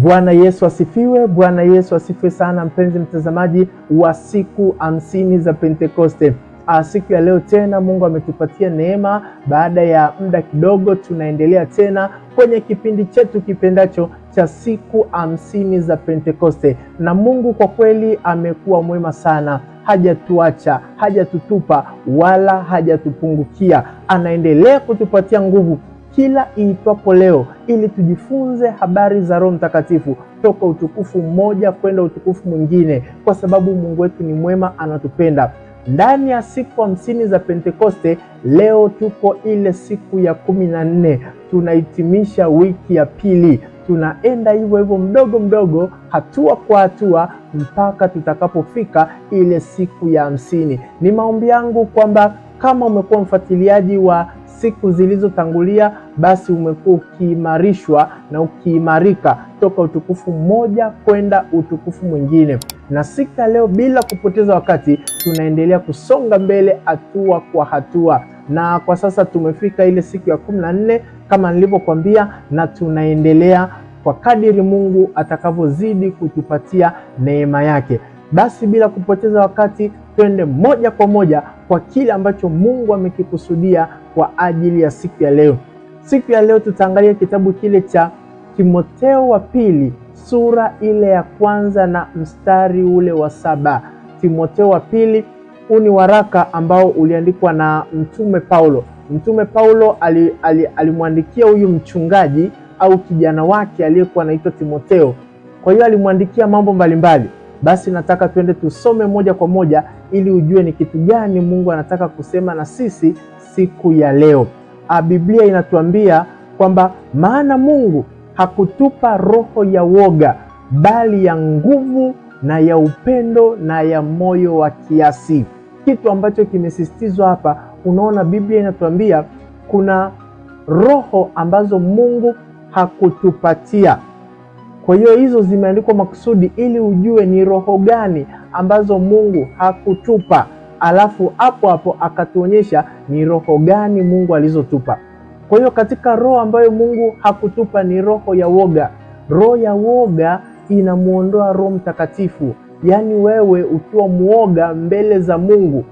Bwana Yesu asifiwe. Bwana Yesu asifiwe sana, mpenzi mtazamaji wa siku 50 za Pentekoste. Siku ya leo tena Mungu ametupatia neema. Baada ya muda kidogo tunaendelea tena kwenye kipindi chetu kipendacho cha siku 50 za Pentekoste. Na Mungu kwa kweli amekuwa mwema sana. Hajatuacha, hajatutupa wala hajatupungukia. Anaendelea kutupatia nguvu kila iitwapo leo ili tujifunze habari za Roho Mtakatifu toka utukufu mmoja kwenda utukufu mwingine, kwa sababu Mungu wetu ni mwema, anatupenda. Ndani ya siku 50 za Pentekoste, leo tuko ile siku ya 14, tunahitimisha wiki ya pili. Tunaenda hivyo hivyo mdogo mdogo, hatua kwa hatua, mpaka tutakapofika ile siku ya 50. Ni maombi yangu kwamba kama umekuwa mfuatiliaji wa siku zilizotangulia, basi umekuwa ukiimarishwa na ukiimarika toka utukufu mmoja kwenda utukufu mwingine. Na siku ya leo, bila kupoteza wakati, tunaendelea kusonga mbele hatua kwa hatua. Na kwa sasa tumefika ile siku ya 14 kama nilivyokuambia, na tunaendelea kwa kadiri Mungu atakavyozidi kutupatia neema yake. Basi bila kupoteza wakati, twende moja kwa moja kwa kile ambacho Mungu amekikusudia kwa ajili ya siku ya leo. Siku ya leo tutaangalia kitabu kile cha Timotheo wa pili, sura ile ya 1 na mstari ule wa 7. Timotheo wa pili, huu ni waraka ambao uliandikwa na Mtume Paulo. Mtume Paulo alimwandikia huyu mchungaji au kijana wake aliyekuwa anaitwa Timotheo. Kwa hiyo alimwandikia mambo mbalimbali. Basi nataka twende tusome moja kwa moja ili ujue ni kitu gani Mungu anataka kusema na sisi siku ya leo. Biblia inatuambia kwamba maana Mungu hakutupa roho ya woga, bali ya nguvu na ya upendo na ya moyo wa kiasi. Kitu ambacho kimesisitizwa hapa, unaona Biblia inatuambia kuna roho ambazo Mungu hakutupatia. Kwa hiyo hizo zimeandikwa makusudi ili ujue ni roho gani ambazo Mungu hakutupa. Alafu hapo hapo akatuonyesha ni roho gani Mungu alizotupa. Kwa hiyo katika roho ambayo Mungu hakutupa ni roho ya woga. Roho ya woga inamuondoa Roho Mtakatifu. Yaani wewe ukiwa muoga mbele za Mungu,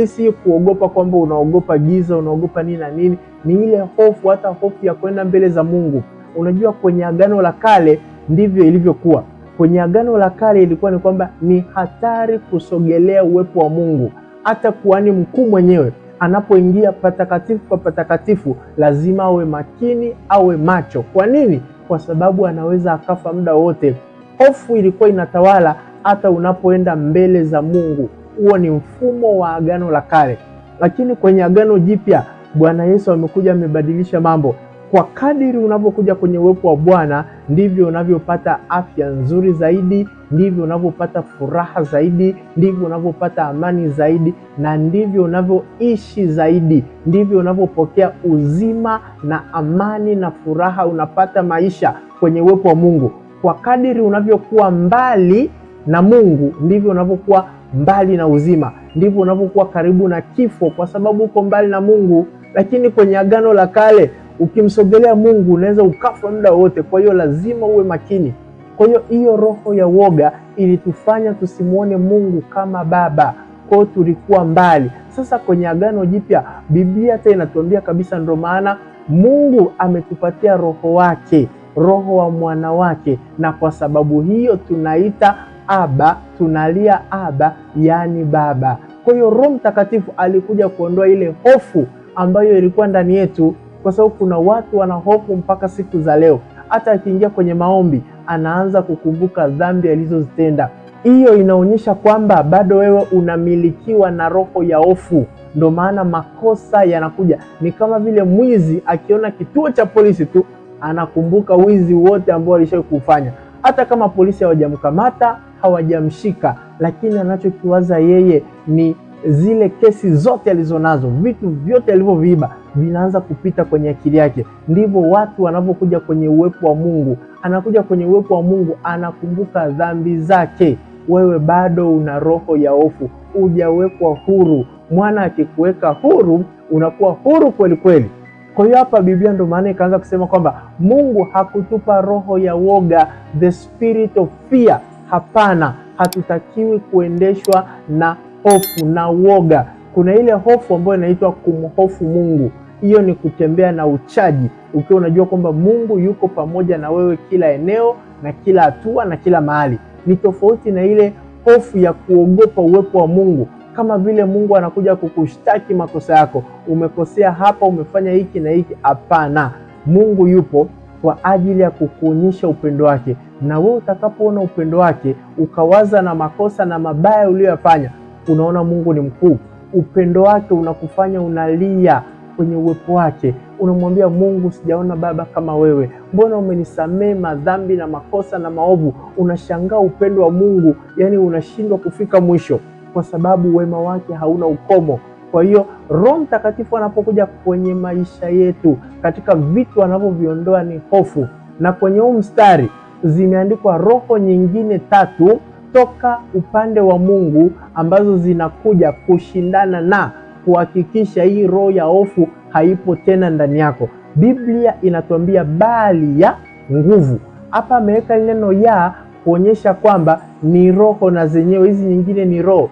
si kuogopa kwamba unaogopa giza, unaogopa nini na nini, ni ile hofu, hata hofu ya kwenda mbele za Mungu. Unajua kwenye Agano la Kale ndivyo ilivyokuwa. Kwenye Agano la Kale ilikuwa ni kwamba ni hatari kusogelea uwepo wa Mungu. Hata kuhani mkuu mwenyewe anapoingia patakatifu pa patakatifu lazima awe makini, awe macho. Kwa nini? Kwa sababu anaweza akafa muda wote. Hofu ilikuwa inatawala hata unapoenda mbele za Mungu. Huo ni mfumo wa Agano la Kale. Lakini kwenye Agano Jipya Bwana Yesu amekuja, amebadilisha mambo. Kwa kadiri unavyokuja kwenye uwepo wa Bwana, ndivyo unavyopata afya nzuri zaidi, ndivyo unavyopata furaha zaidi, ndivyo unavyopata amani zaidi, na ndivyo unavyoishi zaidi, ndivyo unavyopokea uzima na amani na furaha. Unapata maisha kwenye uwepo wa Mungu. Kwa kadiri unavyokuwa mbali na Mungu, ndivyo unavyokuwa mbali na uzima, ndivyo unavyokuwa karibu na kifo, kwa sababu uko mbali na Mungu. Lakini kwenye Agano la Kale ukimsogelea Mungu unaweza ukafa muda wote. Kwa hiyo lazima uwe makini. Kwa hiyo roho ya woga ilitufanya tusimuone Mungu kama Baba. Kwa hiyo tulikuwa mbali. Sasa kwenye Agano Jipya Biblia hata inatuambia kabisa, ndio maana Mungu ametupatia roho wake, roho wa mwana wake, na kwa sababu hiyo tunaita Aba, tunalia Aba, yani Baba. Kwa hiyo Roho Mtakatifu alikuja kuondoa ile hofu ambayo ilikuwa ndani yetu, kwa sababu kuna watu wana hofu mpaka siku za leo. Hata akiingia kwenye maombi anaanza kukumbuka dhambi alizozitenda. Hiyo inaonyesha kwamba bado wewe unamilikiwa na roho ya hofu. Ndio maana makosa yanakuja. Ni kama vile mwizi akiona kituo cha polisi tu anakumbuka wizi wote ambao alishakufanya. Hata kama polisi hawajamkamata, hawajamshika, lakini anachokiwaza yeye ni zile kesi zote alizonazo, vitu vyote alivyoviiba vinaanza kupita kwenye akili yake. Ndivyo watu wanapokuja kwenye uwepo wa Mungu. Anakuja kwenye uwepo wa Mungu, anakumbuka dhambi zake. Wewe bado una roho ya hofu, hujawekwa huru. Mwana akikuweka huru, unakuwa huru kweli kweli. Kwa hiyo hapa Biblia ndio maana ikaanza kusema kwamba Mungu hakutupa roho ya woga, the spirit of fear. Hapana, hatutakiwi kuendeshwa na hofu na woga. Kuna ile hofu ambayo inaitwa kumhofu Mungu. Hiyo ni kutembea na uchaji, ukiwa unajua kwamba Mungu yuko pamoja na wewe kila eneo na kila hatua na kila mahali. Ni tofauti na ile hofu ya kuogopa uwepo wa Mungu, kama vile Mungu anakuja kukushtaki makosa yako, umekosea hapa, umefanya hiki na hiki. Hapana, Mungu yupo kwa ajili ya kukuonyesha upendo wake, na wewe utakapoona upendo wake ukawaza na makosa na mabaya uliyofanya, unaona Mungu ni mkuu. Upendo wake unakufanya unalia kwenye uwepo wake, unamwambia Mungu, sijaona baba kama wewe, mbona umenisamehe madhambi na makosa na maovu. Unashangaa upendo wa Mungu, yani unashindwa kufika mwisho, kwa sababu wema wake hauna ukomo. Kwa hiyo Roho Mtakatifu anapokuja kwenye maisha yetu, katika vitu anavyoviondoa ni hofu. Na kwenye huu mstari zimeandikwa roho nyingine 3 toka upande wa Mungu ambazo zinakuja kushindana na kuhakikisha hii roho ya hofu haipo tena ndani yako. Biblia inatuambia bali ya nguvu. Hapa ameweka neno ya kuonyesha kwamba ni roho, na zenyewe hizi nyingine ni roho.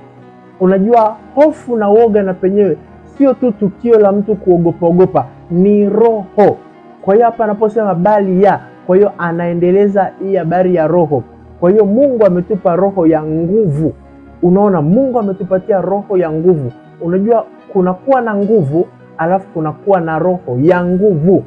Unajua hofu na woga na penyewe sio tu tukio la mtu kuogopa, ni roho. Kwa hiyo hapa anaposema bali ya, kwa hiyo anaendeleza hii habari ya roho. Kwa hiyo Mungu ametupa roho ya nguvu. Unaona, Mungu ametupatia roho ya nguvu. Unajua kunakuwa na nguvu, alafu kunakuwa na roho ya nguvu.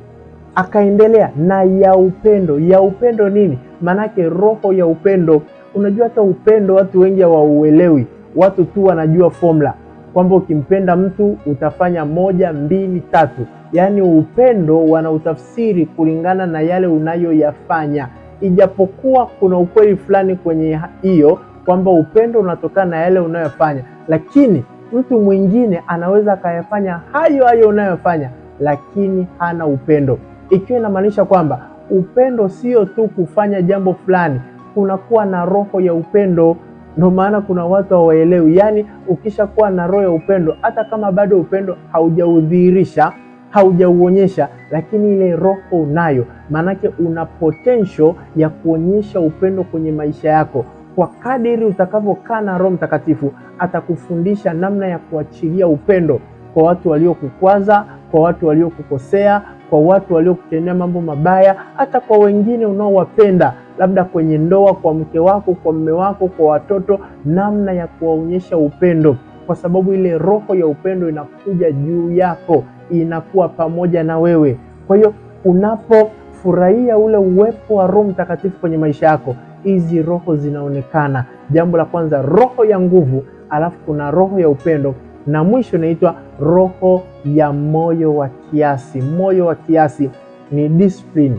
Akaendelea na ya upendo. Ya upendo nini? Manake roho ya upendo. Unajua hata upendo watu wengi hawauelewi. Watu tu wanajua formula kwamba ukimpenda mtu utafanya 1, 2, 3. Yaani upendo wanautafsiri kulingana na yale unayoyafanya. Ijapokuwa kuna ukweli fulani kwenye hiyo kwamba upendo unatokana na yale unayofanya, lakini mtu mwingine anaweza akayafanya hayo unayofanya lakini hana upendo. Ikiwa inamaanisha kwamba upendo sio tu kufanya jambo fulani, kunakuwa na roho ya upendo. Ndio maana kuna watu hawaelewi. Yaani ukishakuwa na roho ya upendo, hata kama bado upendo haujaudhihirisha, haujauonyesha, lakini ile roho unayo, manake una potential ya kuonyesha upendo kwenye maisha yako. Kwa kadiri utakavyokaa na Roho Mtakatifu, atakufundisha namna ya kuachilia upendo kwa watu waliokukwaza, kwa watu waliokukosea, kwa watu waliokutendea mambo mabaya, hata kwa wengine unaowapenda, labda kwenye ndoa, kwa mke wako, kwa mume wako, kwa watoto, namna ya kuwaonyesha upendo, kwa sababu ile roho ya upendo inakuja juu yako, inakuwa pamoja na wewe. Kwa hiyo unapofurahia ule uwepo wa Roho Mtakatifu kwenye maisha yako, hizi roho zinaonekana. Jambo la kwanza, roho ya nguvu, alafu kuna roho ya upendo, na mwisho inaitwa roho ya moyo wa kiasi. Moyo wa kiasi ni discipline,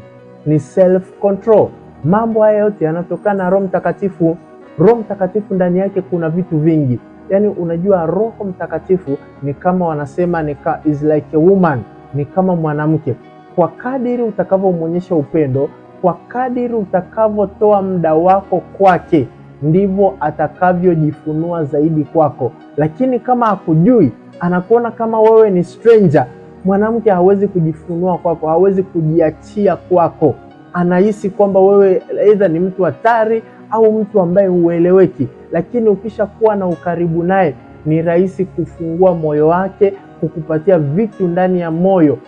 ni self control. Mambo haya yote yanatokana na Roho Mtakatifu. Roho Mtakatifu ndani yake kuna vitu vingi. Yaani unajua Roho Mtakatifu ni kama wanasema is like a woman, ni kama mwanamke. Kwa kadiri utakavyomuonyesha upendo, kwa kadiri utakavyotoa muda wako kwake, ndivyo atakavyojifunua zaidi kwako. Lakini kama hakujui, anakuona kama wewe ni stranger, mwanamke hawezi kujifunua kwako, hawezi kujiachia kwako. Anahisi kwamba wewe either ni mtu hatari au mtu ambaye hueleweki. Lakini ukishakuwa na ukaribu naye, ni rahisi kufungua moyo wake, kukupatia vitu ndani ya moyo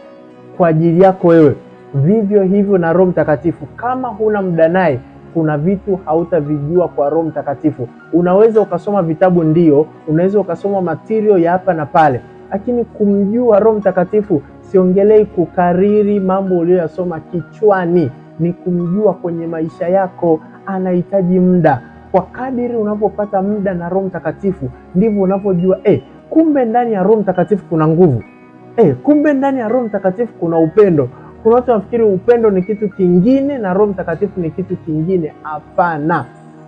kwa ajili yako wewe. Vivyo hivyo na Roho Mtakatifu, kama huna muda naye, kuna vitu hautavijua kwa Roho Mtakatifu. Unaweza ukasoma vitabu, ndio, unaweza ukasoma material ya hapa na pale, lakini kumjua Roho Mtakatifu, siongelei kukariri mambo uliyosoma kichwani, ni kumjua kwenye maisha yako. Anahitaji muda. Kwa kadiri unapopata muda na Roho Mtakatifu, ndivyo unapojua kumbe ndani ya Roho Mtakatifu kuna nguvu. Kumbe ndani ya Roho Mtakatifu kuna upendo. Kuna watu wanafikiri upendo ni kitu kingine na Roho Mtakatifu ni kitu kingine. Hapana.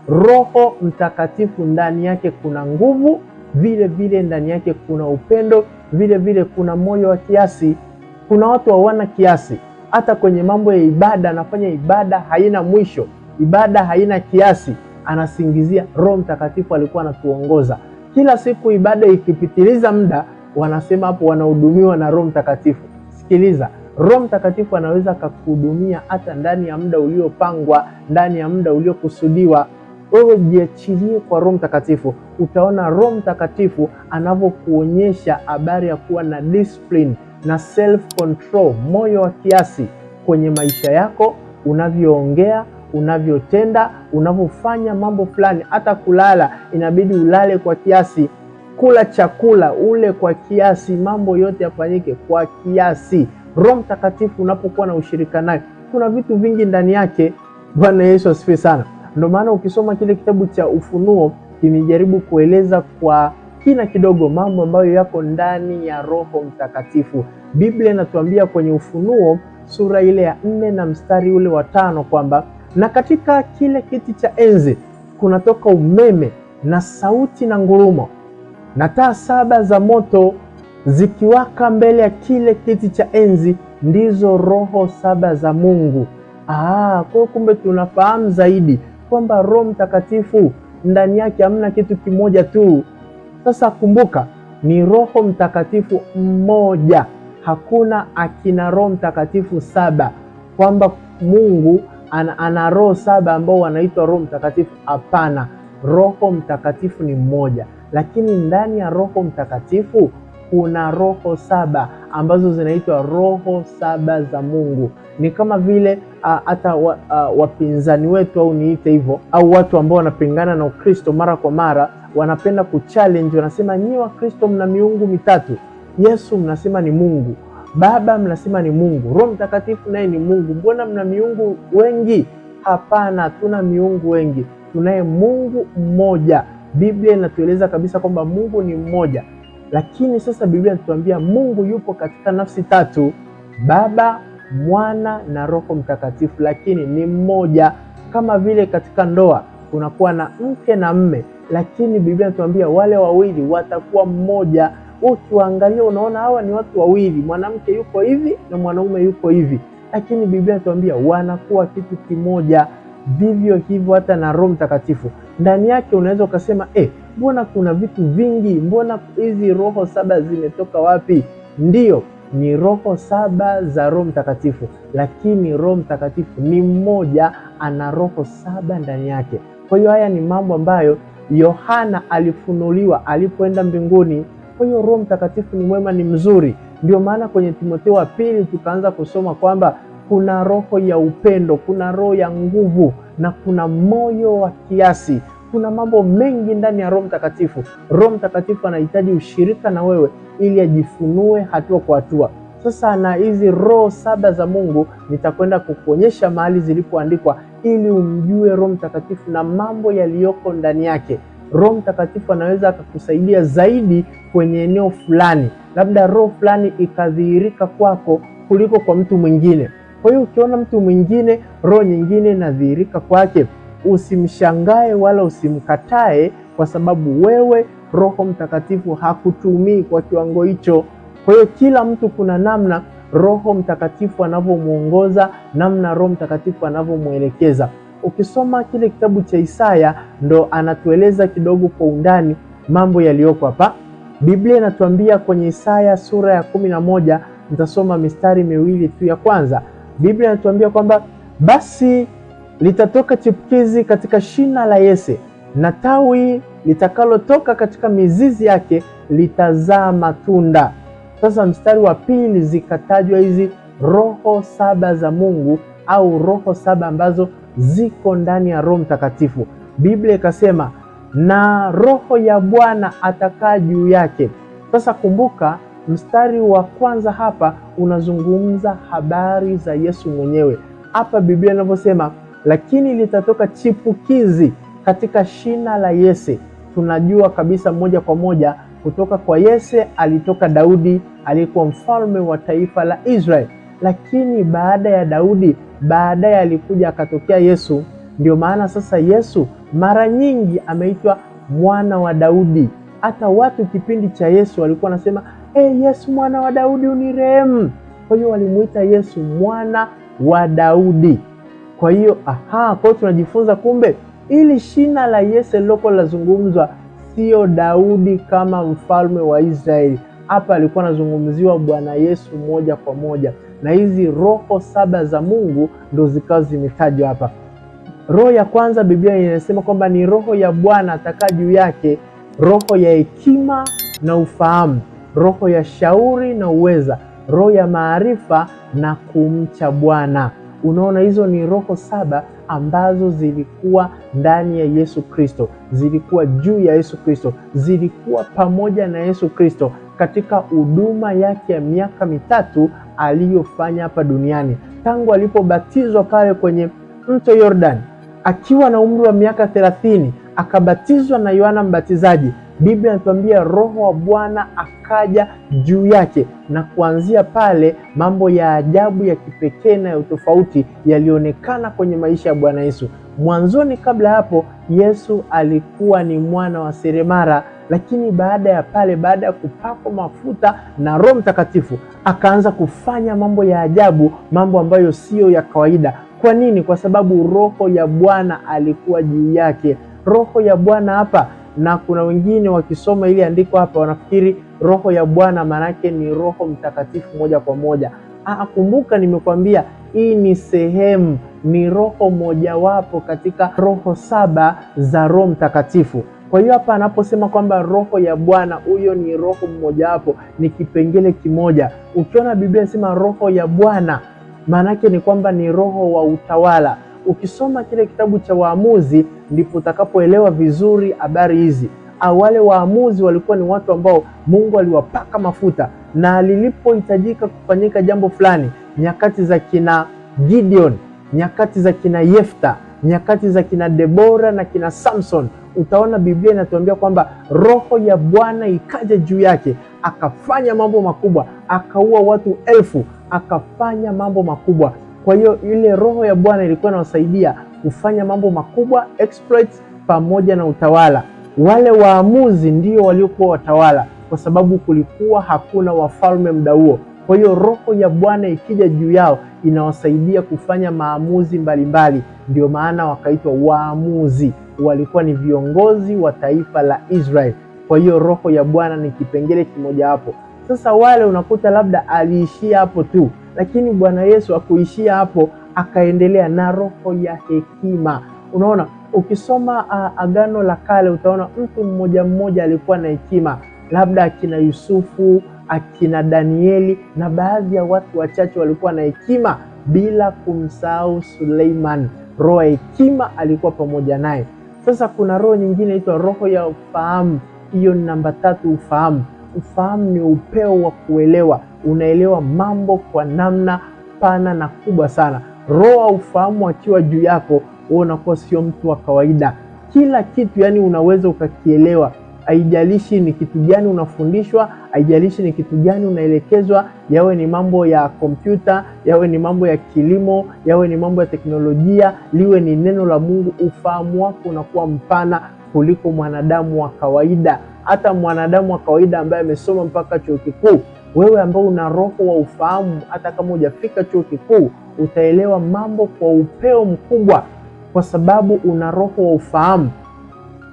Roho Mtakatifu ndani yake kuna nguvu, vile vile ndani yake kuna upendo, vile vile kuna moyo wa kiasi. Kuna watu hawana kiasi. Hata kwenye mambo ya ibada, anafanya ibada haina mwisho, ibada haina kiasi, anasingizia Roho Mtakatifu alikuwa anatuongoza. Kila siku ibada ikipitiliza muda, wanasema hapo wanahudumiwa na Roho Mtakatifu. Sikiliza, Roho Mtakatifu anaweza kukuhudumia hata ndani ya muda uliopangwa, ndani ya muda uliokusudiwa. Wewe jiachilie kwa Roho Mtakatifu. Utaona Roho Mtakatifu anavyokuonyesha habari ya kuwa na discipline na self control, moyo wa kiasi kwenye maisha yako, unavyoongea, unavyotenda, unavyofanya mambo fulani. Hata kulala inabidi ulale kwa kiasi, kula chakula ule kwa kiasi, mambo yote yafanyike kwa kiasi. Roho Mtakatifu unapokuwa na ushirika naye, kuna vitu vingi ndani yake. Bwana Yesu asifiwe sana. Ndio maana ukisoma kile kitabu cha Ufunuo kimejaribu kueleza kwa kina kidogo mambo ambayo yako ndani ya Roho Mtakatifu. Biblia inatuambia kwenye Ufunuo sura ile ya 4 na mstari ule wa 5 kwamba na katika kile kiti cha enzi kunatoka umeme na sauti na ngurumo, na taa 7 za moto zikiwaka mbele ya kile kiti cha enzi, ndizo roho 7 za Mungu. Kwa kumbe tunafahamu zaidi kwamba Roho Mtakatifu ndani yake hamna kitu kimoja tu. Sasa kumbuka, ni Roho Mtakatifu mmoja. Hakuna akina Roho Mtakatifu 7, kwamba Mungu ana roho 7 ambao wanaitwa Roho Mtakatifu. Hapana, Roho Mtakatifu ni mmoja, lakini ndani ya Roho Mtakatifu kuna roho 7 ambazo zinaitwa roho 7 za Mungu. Ni kama vile hata wapinzani wetu, au niite hivyo, au watu ambao wanapingana na Ukristo mara kwa mara wanapenda kuchallenge, wanasema nyinyi wa Kristo mna miungu mitatu. Yesu mnasema ni Mungu, Baba mnasema ni Mungu, Roho Mtakatifu naye ni Mungu. Mbona mna miungu wengi? Hapana, tuna miungu wengi. Tunaye Mungu mmoja. Biblia inatueleza kabisa kwamba Mungu ni mmoja. Lakini sasa Biblia inatuambia Mungu yupo katika nafsi tatu: Baba, Mwana na Roho Mtakatifu, lakini ni mmoja. Kama vile katika ndoa kunakuwa na mke na mme, lakini Biblia inatuambia wale wawili watakuwa mmoja. Ukiangalia unaona hawa ni watu wawili, mwanamke yuko hivi na mwanaume yuko hivi, lakini Biblia inatuambia wanakuwa kitu kimoja. Vivyo hivyo hata na Roho Mtakatifu ndani yake unaweza ukasema mbona kuna vitu vingi, mbona hizi roho 7 zimetoka wapi? Ndiyo, ni roho 7 za Roho Mtakatifu, lakini Roho Mtakatifu ni mmoja, ana roho 7 ndani yake. Kwa hiyo haya ni mambo ambayo Yohana alifunuliwa alipoenda mbinguni. Kwa hiyo Roho Mtakatifu ni mwema, ni mzuri. Ndio maana kwenye Timotheo wa pili tukaanza kusoma kwamba kuna roho ya upendo, kuna roho ya nguvu, na kuna moyo wa kiasi. Kuna mambo mengi ndani ya Roho Mtakatifu. Roho Mtakatifu anahitaji ushirika na wewe ili ajifunue hatua kwa hatua. Sasa na hizi roho 7 za Mungu nitakwenda kukuonyesha mahali zilipoandikwa ili umjue Roho Mtakatifu na mambo yaliyoko ndani yake. Roho Mtakatifu anaweza akakusaidia zaidi kwenye eneo fulani, labda roho fulani ikadhihirika kwako kuliko kwa mtu mwingine. Kwa hiyo ukiona mtu mwingine roho nyingine inadhihirika kwake, usimshangae wala usimkatae, kwa sababu wewe Roho Mtakatifu hakutumii kwa kiwango hicho. Kwa hiyo kila mtu kuna namna Roho Mtakatifu anavyomuongoza, namna Roho Mtakatifu anavyomuelekeza. Ukisoma kile kitabu cha Isaya ndo anatueleza kidogo kwa undani mambo yaliyoko hapa. Biblia inatuambia kwenye Isaya sura ya 11, nitasoma mistari 2 tu ya kwanza. Biblia inatuambia kwamba basi litatoka chipukizi katika shina la Yese, na tawi litakalotoka katika mizizi yake litazaa matunda. Sasa mstari wa 2 zikatajwa hizi roho 7 za Mungu, au roho 7 ambazo ziko ndani ya Roho Mtakatifu. Biblia ikasema na Roho ya Bwana atakaa juu yake. Sasa kumbuka, mstari wa kwanza hapa unazungumza habari za Yesu mwenyewe. Hapa Biblia inavyosema lakini litatoka chipukizi katika shina la Yese, tunajua kabisa moja kwa moja kutoka kwa Yese alitoka Daudi, alikuwa mfalme wa taifa la Israeli. Lakini baada ya Daudi, baadaye alikuja akatokea Yesu. Ndio maana sasa Yesu mara nyingi ameitwa mwana wa Daudi. Hata watu kipindi cha Yesu walikuwa wanasema Yesu mwana wa Daudi unirehemu. Kwa hiyo walimuita Yesu mwana wa Daudi. Kwa hiyo kwa hiyo tunajifunza kumbe ili shina la Yese loko lazungumzwa sio Daudi kama mfalme wa Israeli. Hapa alikuwa anazungumziwa Bwana Yesu moja kwa moja. na hizi roho 7 za Mungu ndo zikawa zimetajwa hapa. Roho ya kwanza Biblia inasema kwamba ni roho ya Bwana atakaa juu yake, roho ya hekima na ufahamu, roho ya shauri na uweza, roho ya maarifa na kumcha Bwana. Unaona, hizo ni roho 7 ambazo zilikuwa ndani ya Yesu Kristo, zilikuwa juu ya Yesu Kristo, zilikuwa pamoja na Yesu Kristo katika huduma yake ya miaka 3 aliyofanya hapa duniani. Tangu alipobatizwa pale kwenye mto Yordan akiwa na umri wa miaka 30, akabatizwa na Yohana Mbatizaji. Biblia inatuambia roho wa Bwana akaja juu yake, na kuanzia pale mambo ya ajabu ya kipekee na ya tofauti yalionekana kwenye maisha ya Bwana Yesu. Mwanzoni kabla hapo Yesu alikuwa ni mwana wa seremala, lakini baada ya pale, baada ya kupakwa mafuta na Roho Mtakatifu, akaanza kufanya mambo ya ajabu, mambo ambayo sio ya kawaida. Kwa nini? Kwa sababu roho ya Bwana alikuwa juu yake. Roho ya Bwana hapa, na kuna wengine wakisoma ili andiko hapa wanafikiri roho ya Bwana maana yake ni Roho Mtakatifu moja kwa moja. Kumbuka nimekwambia hii ni sehemu, ni roho mojawapo katika roho 7 za Roho Mtakatifu. Kwa hiyo hapa anaposema kwamba roho ya Bwana, huyo ni roho mmojawapo, ni kipengele kimoja. Ukiona Biblia inasema roho ya Bwana, maana yake ni kwamba ni roho wa utawala. Ukisoma kile kitabu cha Waamuzi ndipo utakapoelewa vizuri habari hizi. Wale waamuzi walikuwa ni watu ambao Mungu aliwapaka mafuta, na lilipohitajika kufanyika jambo fulani, nyakati za kina Gideon, nyakati za kina Yefta, nyakati za kina Debora na kina Samson, utaona Biblia inatuambia kwamba roho ya Bwana ikaja juu yake, akafanya mambo makubwa, akaua watu 1000, akafanya mambo makubwa. Kwa hiyo ile roho ya Bwana ilikuwa inawasaidia kufanya mambo makubwa, exploits pamoja na utawala. Wale waamuzi ndio waliokuwa watawala, kwa sababu kulikuwa hakuna wafalme muda huo. Kwa hiyo roho ya Bwana ikija juu yao inawasaidia kufanya maamuzi mbalimbali. Ndio maana wakaitwa waamuzi, walikuwa ni viongozi wa taifa la Israeli. Kwa hiyo roho ya Bwana ni kipengele kimoja hapo. Sasa wale unakuta labda aliishia hapo tu, lakini Bwana Yesu hakuishia hapo, akaendelea na roho ya hekima. Unaona, ukisoma Agano la Kale utaona mtu mmoja mmoja alikuwa na hekima, labda akina Yusufu, akina Danieli na baadhi ya watu wachache walikuwa na hekima, bila kumsahau Suleiman. Roho ya hekima alikuwa pamoja naye. Sasa kuna roho nyingine inaitwa roho ya ufahamu. Hiyo ni namba 3, ufahamu. Ufahamu ni upeo wa kuelewa, unaelewa mambo kwa namna pana na kubwa sana. Roho ya ufahamu akiwa juu yako, wewe unakuwa sio mtu wa kawaida. Kila kitu yani unaweza ukakielewa. Haijalishi ni kitu gani unafundishwa, haijalishi ni kitu gani unaelekezwa, yawe ni mambo ya kompyuta, yawe ni mambo ya kilimo, yawe ni mambo ya teknolojia, liwe ni neno la Mungu, ufahamu wako unakuwa mpana kuliko mwanadamu wa kawaida. Hata mwanadamu wa kawaida ambaye amesoma mpaka chuo kikuu, wewe ambao una roho wa ufahamu, hata kama hujafika chuo kikuu, utaelewa mambo kwa upeo mkubwa, kwa sababu una roho wa ufahamu,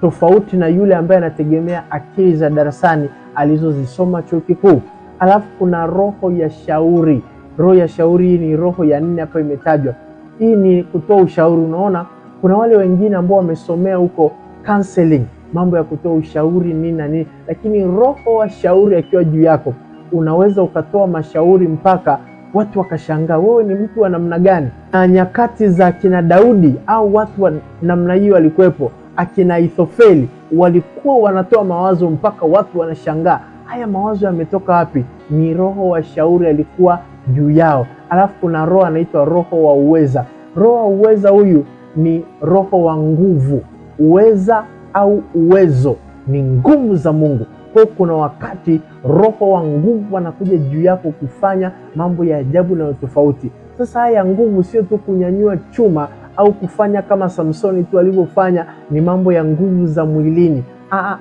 tofauti na yule ambaye anategemea akili za darasani alizozisoma chuo kikuu. Alafu kuna roho ya shauri. Roho ya shauri ni roho ya 4 hapa imetajwa. Hii ni kutoa ushauri. Unaona, kuna wale wengine ambao wamesomea huko counseling, mambo ya kutoa ushauri nini na nini, lakini roho wa shauri akiwa juu yako, unaweza ukatoa mashauri mpaka watu wakashangaa wewe ni mtu wa namna gani. Na nyakati za kina Daudi au watu wa namna hiyo walikuwepo, akina Ithofeli walikuwa wanatoa mawazo mpaka watu wanashangaa, haya mawazo yametoka wapi? Ni roho wa shauri alikuwa juu yao. Alafu kuna roho anaitwa roho wa uweza. Roho wa uweza huyu ni roho wa nguvu. Uweza au uwezo ni nguvu za Mungu. Kwa kuna wakati roho wa nguvu anakuja juu yako kufanya mambo ya ajabu na tofauti. Sasa haya nguvu sio tu kunyanyua chuma au kufanya kama Samsoni tu alivyofanya, ni mambo ya nguvu za mwilini,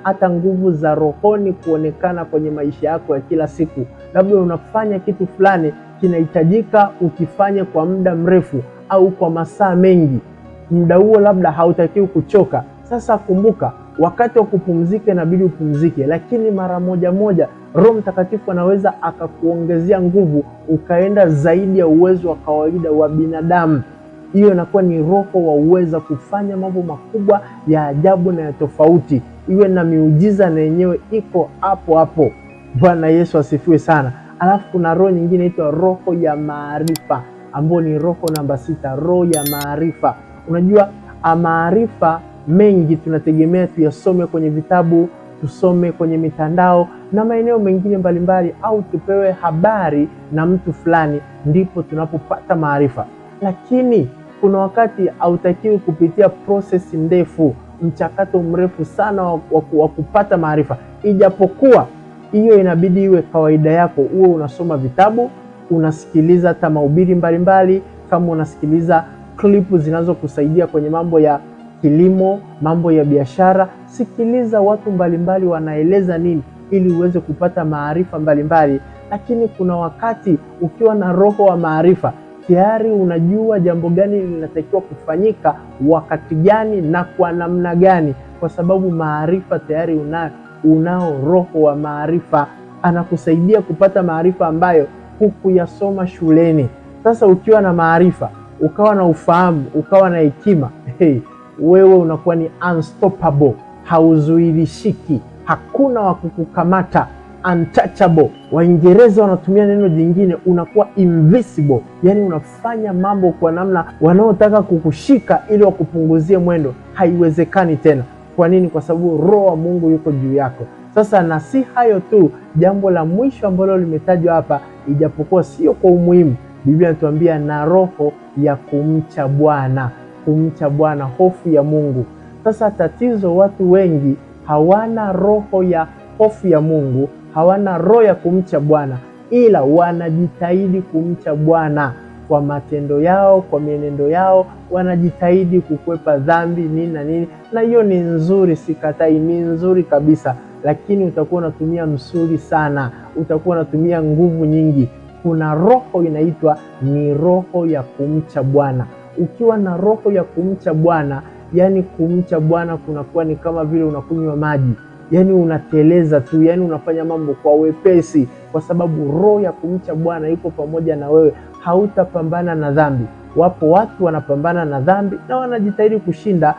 hata nguvu za rohoni kuonekana kwenye maisha yako ya kila siku. Labda unafanya kitu fulani kinahitajika ukifanye kwa muda mrefu au kwa masaa mengi, muda huo labda hautakiwi kuchoka. Sasa kumbuka, wakati wa kupumzika inabidi upumzike, lakini mara moja moja Roho Mtakatifu anaweza akakuongezea nguvu ukaenda zaidi ya uwezo wa kawaida wa binadamu. Hiyo inakuwa ni roho wa uweza kufanya mambo makubwa ya ajabu na ya tofauti, iwe na miujiza na yenyewe iko hapo hapo. Bwana Yesu asifiwe sana. Alafu kuna roho nyingine inaitwa roho ya maarifa, ambayo ni roho namba 6, roho ya maarifa. Unajua maarifa mengi tunategemea tuyasome kwenye vitabu, tusome kwenye mitandao na maeneo mengine mbalimbali, au tupewe habari na mtu fulani ndipo tunapopata maarifa. Lakini kuna wakati hautakiwi kupitia process ndefu, mchakato mrefu sana wa kupata maarifa. Ijapokuwa hiyo inabidi iwe kawaida yako, uwe unasoma vitabu, unasikiliza hata mahubiri mbalimbali, kama unasikiliza klipu zinazokusaidia kwenye mambo ya kilimo, mambo ya biashara, sikiliza watu mbalimbali wanaeleza nini ili uweze kupata maarifa mbalimbali. Lakini kuna wakati ukiwa na roho wa maarifa, tayari unajua jambo gani linatakiwa kufanyika wakati gani na kwa namna gani, kwa sababu maarifa tayari unao roho wa maarifa, anakusaidia kupata maarifa ambayo hukuyasoma shuleni. Sasa ukiwa na maarifa, ukawa na ufahamu, ukawa na hekima, wewe unakuwa ni unstoppable, hauzuilishiki, hakuna wa kukukamata, untouchable. Waingereza wanatumia neno jingine, unakuwa invisible, yani unafanya mambo kwa namna wanaotaka kukushika ili wakupunguzie mwendo, haiwezekani tena. Kwa nini? Kwa sababu roho wa Mungu yuko juu yako. Sasa na si hayo tu, jambo la mwisho ambalo limetajwa hapa, ijapokuwa sio kwa umuhimu, Biblia inatuambia na roho ya kumcha Bwana. Kumcha Bwana, hofu ya Mungu. Sasa tatizo, watu wengi hawana roho ya hofu ya Mungu, hawana roho ya kumcha Bwana, ila wanajitahidi kumcha Bwana kwa matendo yao, kwa mienendo yao, wanajitahidi kukwepa dhambi nini na nini, na hiyo ni nzuri, sikatai, ni nzuri kabisa, lakini utakuwa unatumia msuri sana, utakuwa unatumia nguvu nyingi. Kuna roho inaitwa ni roho ya kumcha Bwana. Ukiwa na roho ya kumcha Bwana, yani kumcha Bwana kunakuwa ni kama vile unakunywa maji, yani unateleza tu, yani unafanya mambo kwa wepesi, kwa sababu roho ya kumcha Bwana iko pamoja na wewe. Hautapambana na dhambi. Wapo watu wanapambana na dhambi na wanajitahidi kushinda,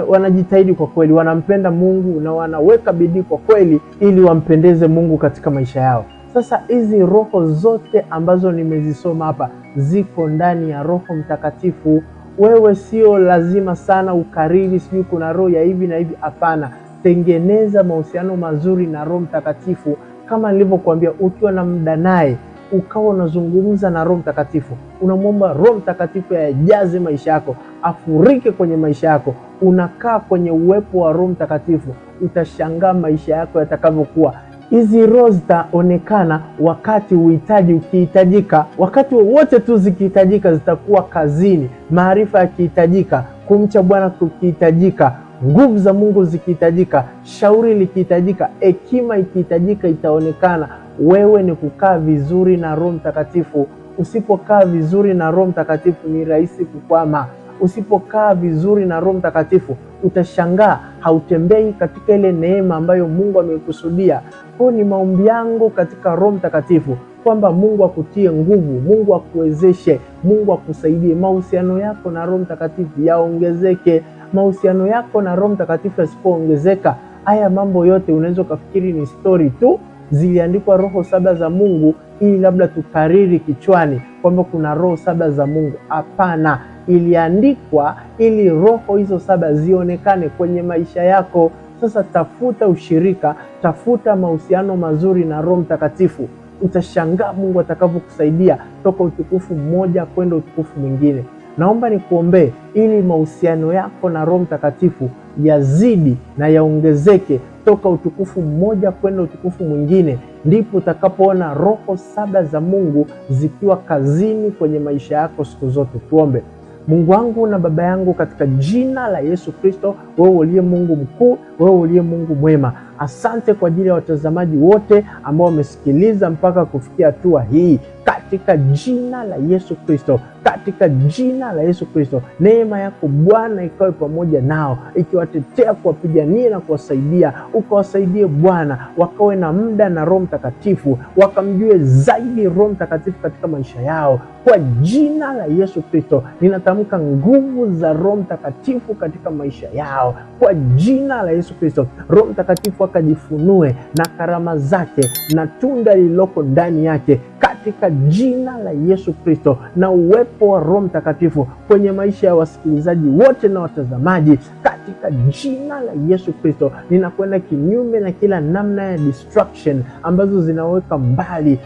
wanajitahidi kwa kweli, wanampenda Mungu na wanaweka bidii kwa kweli ili wampendeze Mungu katika maisha yao. Sasa hizi roho zote ambazo nimezisoma hapa ziko ndani ya Roho Mtakatifu. Wewe sio lazima sana ukariri sijui kuna roho ya hivi na hivi, hapana. Tengeneza mahusiano mazuri na Roho Mtakatifu. Kama nilivyokuambia, ukiwa na muda naye, ukawa unazungumza na Roho Mtakatifu, unamwomba Roho Mtakatifu yajaze maisha yako, afurike kwenye maisha yako, unakaa kwenye uwepo wa Roho Mtakatifu, utashangaa maisha yako yatakavyokuwa. Hizi roho zitaonekana wakati uhitaji ukihitajika, wakati wote tu zikihitajika, zitakuwa kazini. Maarifa yakihitajika, kumcha Bwana kukihitajika, nguvu za Mungu zikihitajika, shauri likihitajika, hekima ikihitajika, itaonekana. Wewe ni kukaa vizuri na Roho Mtakatifu. Usipokaa vizuri na Roho Mtakatifu ni rahisi kukwama. Usipokaa vizuri na Roho Mtakatifu utashangaa hautembei katika ile neema ambayo Mungu amekusudia. Kwa ni maombi yangu katika Roho Mtakatifu kwamba Mungu akutie nguvu, Mungu akuwezeshe, Mungu akusaidie. Mahusiano yako na Roho Mtakatifu yaongezeke. Mahusiano yako na Roho Mtakatifu yasipoongezeka, haya mambo yote unaweza kufikiri ni story tu, ziliandikwa roho 7 za Mungu ili labda tukariri kichwani kwamba kuna roho 7 za Mungu. Hapana, iliandikwa ili roho hizo 7 zionekane kwenye maisha yako. Sasa tafuta ushirika, tafuta mahusiano mazuri na Roho Mtakatifu. Utashangaa Mungu atakavyokusaidia toka utukufu mmoja kwenda utukufu mwingine. Naomba nikuombee ili mahusiano yako na Roho Mtakatifu yazidi na yaongezeke toka utukufu mmoja kwenda utukufu mwingine. Ndipo utakapoona roho 7 za Mungu zikiwa kazini kwenye maisha yako siku zote. Tuombe. Mungu wangu na Baba yangu, katika jina la Yesu Kristo, wewe uliye Mungu mkuu, wewe uliye Mungu mwema, asante kwa ajili ya watazamaji wote ambao wamesikiliza mpaka kufikia hatua hii. Katika jina la Yesu Kristo katika jina la Yesu Kristo. Neema yako Bwana ikawe pamoja nao, ikiwatetea, kuwapigania na kuwasaidia. Ukawasaidie Bwana, wakawe na muda na Roho Mtakatifu, wakamjue zaidi Roho Mtakatifu katika maisha yao. Kwa jina la Yesu Kristo ninatamka nguvu za Roho Mtakatifu katika maisha yao. Kwa jina la Yesu Kristo, Roho Mtakatifu akajifunue na karama zake na tunda lililoko ndani yake katika jina la Yesu Kristo, na uwepo wa Roho Mtakatifu kwenye maisha ya wasikilizaji wote na watazamaji katika jina la Yesu Kristo. Ninakwenda kinyume na kila namna ya distraction ambazo zinaweka mbali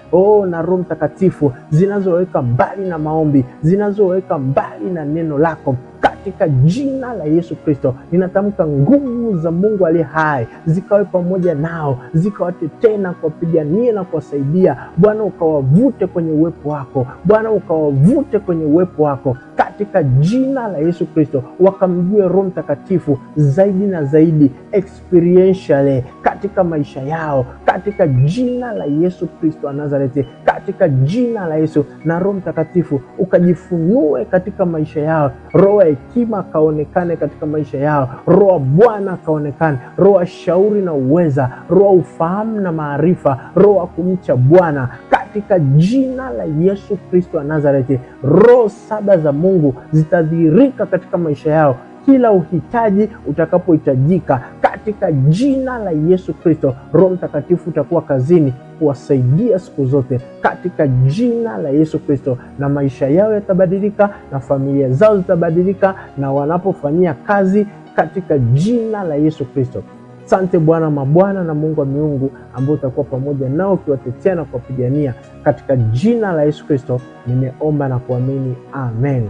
na Roho Mtakatifu, zinazoweka mbali na maombi, zinazoweka mbali na neno lako. Katika jina la Yesu Kristo ninatamka nguvu za Mungu aliye hai zikawe pamoja nao, zikawatetee na kuwapigania na kuwasaidia. Bwana ukawavute kwenye uwepo wako, Bwana ukawavute kwenye uwepo wako katika jina la Yesu Kristo, wakamjue Roho Mtakatifu zaidi na zaidi experientially katika maisha yao, katika jina la Yesu Kristo wa Nazareti, katika jina la Yesu. Na Roho Mtakatifu ukajifunue katika maisha yao, roho ya hekima kaonekane katika maisha yao, roho wa Bwana kaonekane, roho ya shauri na uweza, roho ufahamu na maarifa, roho wa kumcha Bwana katika jina la Yesu Kristo wa Nazareti. Roho saba za Mungu zitadhihirika katika maisha yao, kila uhitaji utakapohitajika katika jina la Yesu Kristo. Roho Mtakatifu utakuwa kazini kuwasaidia siku zote katika jina la Yesu Kristo, na maisha yao yatabadilika na familia zao zitabadilika na wanapofanyia kazi katika jina la Yesu Kristo. Asante Bwana mabwana na Mungu wa miungu, ambao utakuwa pamoja nao ukiwatetea na kuwapigania katika jina la Yesu Kristo. Nimeomba na kuamini, amen.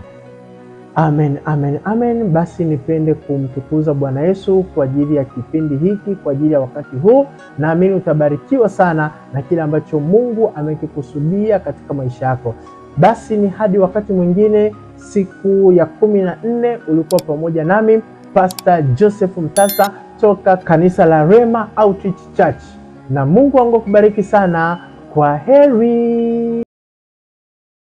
Amen, amen, amen. Basi nipende kumtukuza Bwana Yesu kwa ajili ya kipindi hiki, kwa ajili ya wakati huu. Naamini utabarikiwa sana na kile ambacho Mungu amekikusudia katika maisha yako. Basi ni hadi wakati mwingine, siku ya 14 ulikuwa pamoja nami Pastor Joseph Mtasa toka kanisa la Rema Outreach Church, na Mungu wangu kubariki sana. Kwa heri.